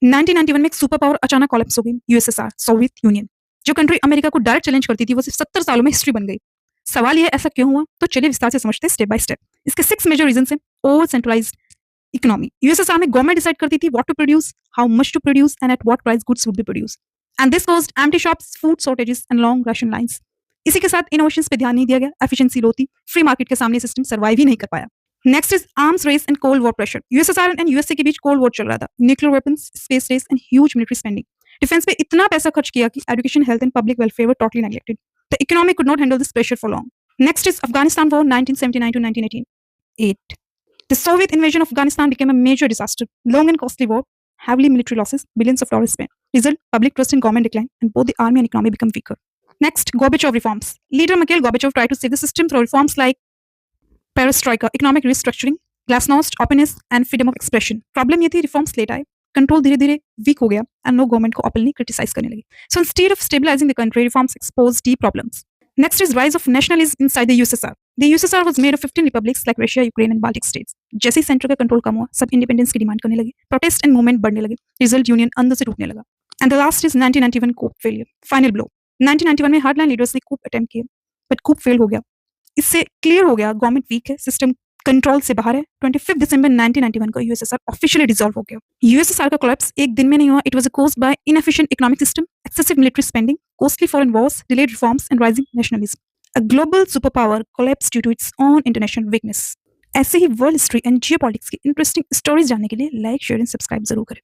1991 में एक super power अचानक कोलैप्स हो गई, यूएसएसआर, सोवियत यूनियन। जो कंट्री अमेरिका को डायरेक्ट चैलेंज करती थी, वो सिर्फ 70 सालों में हिस्ट्री बन गई। सवाल ये है, ऐसा क्यों हुआ? तो चलिए विस्तार से समझते हैं स्टेप बाय स्टेप। इसके 6 मेजर रीजंस हैं। Over centralised economy. यूएसएसआर में गवर्नमेंट डिसाइड करती थी what to produce, how much to produce and at what price goods would be produce. And this caused empty shops, food shortages and long ration lines. इसी के साथ innovations पे ध्यान नहीं दिया गया, एफिशिएंसी लो थी, फ्री मार्केट के सामने सिस्टम सर्वाइव ही नहीं कर पाया। Next is arms race and cold war pressure. USSR and USA के बीच कोल्ड वॉर चल रहा था। Nuclear weapons, space race and huge military spending. Defence पे इतना पैसा खर्च किया कि education, health and public welfare were totally neglected. The economy could not handle this pressure for long. Next is Afghanistan war 1979 to 1988. The Soviet invasion of Afghanistan became a major disaster. Long and costly war, heavily military losses, billions of dollars spent. Result, public trust in government declined, and both the army and economy become weaker. Next, Gorbachev reforms. Leader Mikhail Gorbachev tried to save the system through reforms like perestroika, economic restructuring, glasnost, openness, and freedom of expression. Problem ये थी, reforms late आए, control धीरे धीरे weak हो गया, and no government को openly criticize करने लगी. So instead of stabilizing the country, reforms exposed deep problems. Next is rise of nationalism inside the USSR. The USSR was made of 15 republics like Russia, Ukraine and Baltic states. जैसे ही centre का control कम हुआ, सब independence की demand करने लगे, protest and movement बढ़ने लगे, result union अंदर से टूटने लगा। And the last is 1991 coup failure, final blow. 1991 में हार्डलाइन लीडर्स ने कूप अटेम्प्ट किए, बट कूप फेल हो गया। इससे क्लियर हो गया गवर्नमेंट वीक है, सिस्टम कंट्रोल से बाहर है। 25 दिसंबर 1991 को यूएसएसआर ऑफिशियली डिसॉल्व हो गया। यूएसएसआर का कोलैप्स एक दिन में नहीं हुआ। It was caused by inefficient economic system, excessive military spending, costly foreign Wars, delayed reforms and rising nationalism. A global superpower collapsed due to its own international weakness. ऐसे ही world history and geopolitics की interesting stories जानने के लिए like, share and subscribe जरूर करें।